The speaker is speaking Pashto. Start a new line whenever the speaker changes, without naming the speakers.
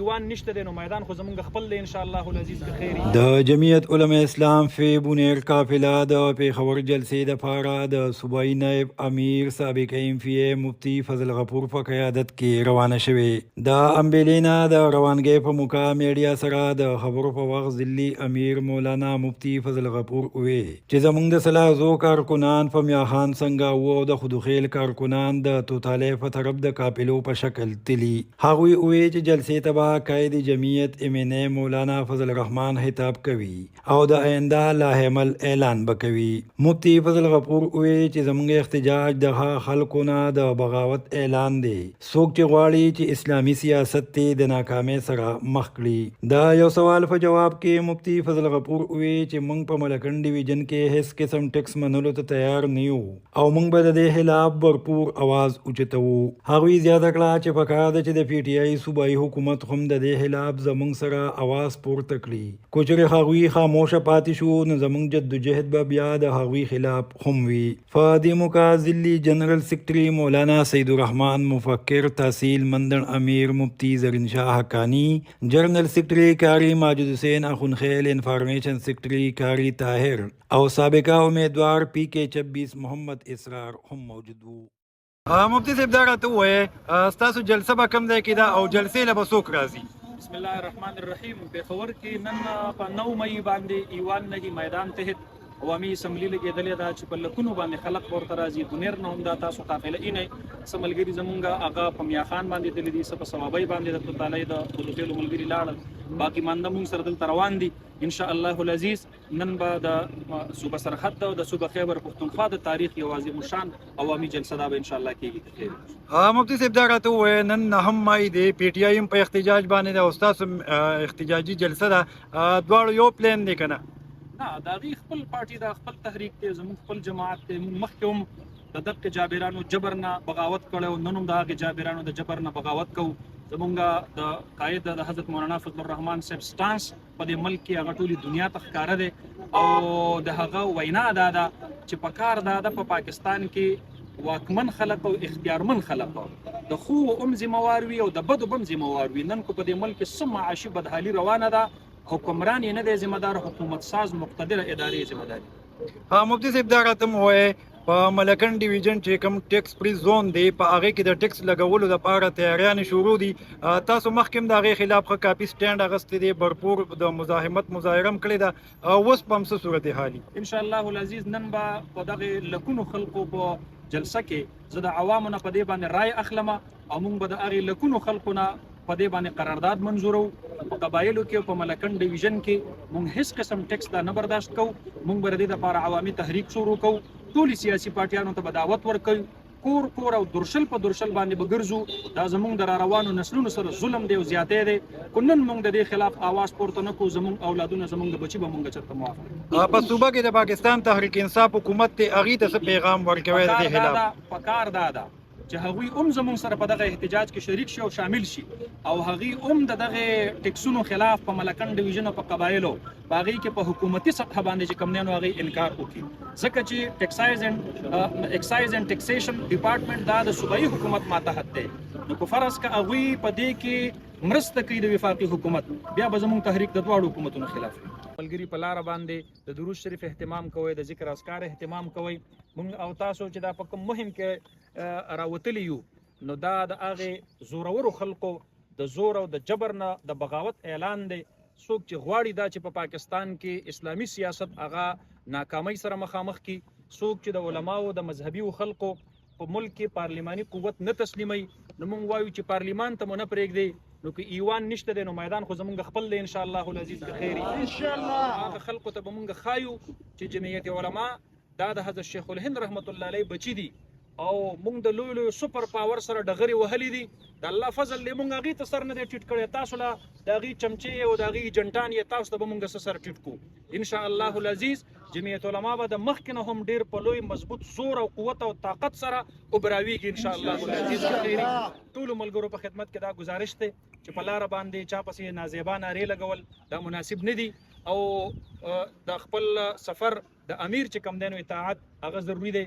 ایوان نشته دی نو میدان خو زمونږ خپل دی ان شاء الله العزیز به خیر.
د جمعیت علماء اسلام فی بونیر قافله د پیښور جلسې د پاره د صوبایي نائب امیر سابق ایم مفتی فضل غفور په قیادت کې روانه شوې. د امبیلینا د روانګۍ په موقع میډیا سره د خبرو په وخت ضلعي امیر مولانا مفتی فضل غفور ووی چې زموږ د سلازو کارکنان په میاخان څنګه وو د خودخیل کارکنان د توتالی په طرف د قافلو په شکل تلي. هغوی ووی چې جلسې ته به قائد جمعیت MNA مولانا فضل الرحمن خطاب کوي او د آینده لایحه عمل اعلان بکوي. مفتی فضل غفور ووی چې زموږ احتجاج د خلکو نه د بغاوت اعلان دی. څوک چې غواړي چې اسلامي سیاست ته د ناکامۍ سره مخ کړي. دا یو سوال په جواب کې مفتی فضل غفور ووی چې موږ په ملکن ډیویژن کې هیڅ قسم ټیکس منلو ته تیار نه یو او موږ به د دې خلاف بھرپور आवाज اوچتو. هغوی زیاته کړه چې پکار ده چې د PTI صوبایي حکومت هم د دې خلاف زموږ سره आवाज پورته کړي. کو چېرې هغوی خاموشه پاتې شو نو زموږ جدوجهد به بیا د هغوی خلاف هم وي. په دې موقع ضلعي جنرال سیکرټري مولانا سید الرحمن مفکر تحصیل مندن امیر مفتی زرین شاه حقانی، جنرل سیکرټري کاری ماجد حسین اخونخیل، انفارمیشن سیکرټري کاری طاهر او سابقه امیدوار PK26 محمد اسرار هم موجود وو. مفتی صاحب دا راته ووایه ستاسو جلسه به کوم ځای کې ده او جلسې له به څوک راځي؟
بسم الله الرحمن الرحیم. پېښور کې نن په 9 مئی باندې ایوان نهي میدان تحت عوامي اسمبلی لګېدلې ده چې په لکونو باندې خلق ورته راځي. دونیر نه هم دا تاسو قافله اینئ څه ملګري زمونږ هغه په میاخان باندې تللي دي، څه په ثوابۍ باندې د توتالی د خودخیلو ملګري لاړل، باقي مانده مونږ سره دلته روان دي ان شاء الله العزیز. نن به د صوبه سرحد ده او د صوبه خیبر پښتونخوا د تاریخ یو عظیم الشان عوامي جلسه دا به ان شاء الله کېږي.
مفتی صاحب دا راته ووایه نن 9 مئی دی، PTI هم په احتجاج باندې ده او ستاسو احتجاجي جلسه ده، دواړو یو پلان دی که نه؟
نه، د هغې خپل پارټي دا خپل تحریک دی، زموږ خپل جماعت دی. موږ مخکې هم د دغه جابرانو جبر نه بغاوت کړی، نن هم د هغې جابرانو د جبر نه بغاوت کوو. زمونږ د قائد د حضرت مولانا فضل الرحمن صاحب سټانس په دې ملک کې هغه ټولې دنیا ته ښکاره دی او د هغه وینا دا ده چې پکار دا ده په پاکستان کې واکمن خلق او اختیارمن خلق د خو هم ذمہوار وي او د بدو هم ذمہوار وي. نن کو په دې ملک کې څه معاشي بدحالي روانه ده، حکمران یې نه دی ذمہ دار، حکومت ساز مقتدره ادارې ذمہ داري.
مفتی صاحب دا راته ووایه په ملکن ډیویژن چې کوم ټیکس فری زون دی په هغې کې د ټیکس لګولو دپاره تیاریانې شروع دي. تاسو مخکې هم د هغې خلاف ښه کافي سټینډ اخیستی دی، بھرپور د مزاحمت مظاهره هم کړې ده، اوس په هم څه صورتحال وي؟
ان شاء الله العزیز نن به په دغې لکونو خلکو په جلسه کې زه د عوامو نه په دې باندې رای اخلم او موږ به د هغې لکونو خلکو نه په دې باندې قرارداد منظورو. په قبایلو کې او په ملکن ډیویژن کې موږ هیڅ قسم ټیکس دا نه برداشت کوو. موږ به د دې دپاره عوامي تحریک شروع کوو، ټولې سیاسي پارټیانو ته به دعوت ورکوو، کور کور او درشل په درشل باندې به ګرځو. دا زموږ د راروانو نسلونو سره ظلم دی او زیاتی دی. کو نن موږ د دې خلاف آواز پورته نه کړو، زموږ اولادونه زموږ بچي به موږ چېرته معاف کړي.
په صوبه کې د پاکستان تحریک انصاف حکومت دی، هغې ته څه پیغام ورکوی د دې خلاف؟
پکار دا ده چې هغوی هم زموږ سره په دغه احتجاج کې شریک شي او شامل شي او هغوی هم د دغه ټیکسونو خلاف په ملکن ډیویژن او په قبایلو په هغې کې په حکومتي سطحه باندې چې کوم دی نو هغوی انکار وکړي، ځکه چې ایکسایز اینډ ټیکسیشن ډپارټمنټ دا د صوبایي حکومت ماتحت دی. نو که فرض که هغوی په دې کې مرسته کوي د وفاقي حکومت، بیا به زموږ تحریک د دواړو حکومتونو خلاف وي. ملګري په لاره باندې د درود شریف اهتمام کوئ، د ذکر اذکار اهتمام کوئ. موږ او تاسو چې دا په کوم مهم کې راوتلی یو نو دا د هغې زورورو خلکو د زور او د جبر نه د بغاوت اعلان دی. څوک چې غواړي دا چې په پاکستان کې اسلامي سیاست هغه ناکامۍ سره مخامخ کی، څوک چې د علماو د مذهبي خلکو په ملک کې پارلیماني قوت نه تسلیموي، نو موږ وایو چې پارلیمان ته مو نه پرېږدي. نو که ایوان نشته دی نو میدان خو زمونږ خپل دی ان شاء الله العزیز به خیر. ان شاء الله هغه خلکو ته به مونږ ښایو چې جمعیت علما دا د حضرت شیخ الهند رحمت الله علیه بچي دي او موږ د لوی لوی سپر پاور سره ډغرې وهلې دي. د الله فضل دی موږ هغې ته سر نه دی ټیټ کړی، تاسو له د هغې چمچې او د هغې جنټان یې تاسو ته به موږ څه سر ټیټ کړو ان شاء الله العزیز. جمعیت علما به د مخکې نه هم ډېر په لوی مضبوط زور او قوت او طاقت سره وبراویږي ان شاء الله العزیز به خیر. ټولو ملګرو په خدمت کې دا گزارش دی چې په لاره باندې چا پسې نازیبا نارې لګول دا مناسب نه دي او د خپل سفر د امیر چې کوم دی نو اطاعت هغه ضروري دی.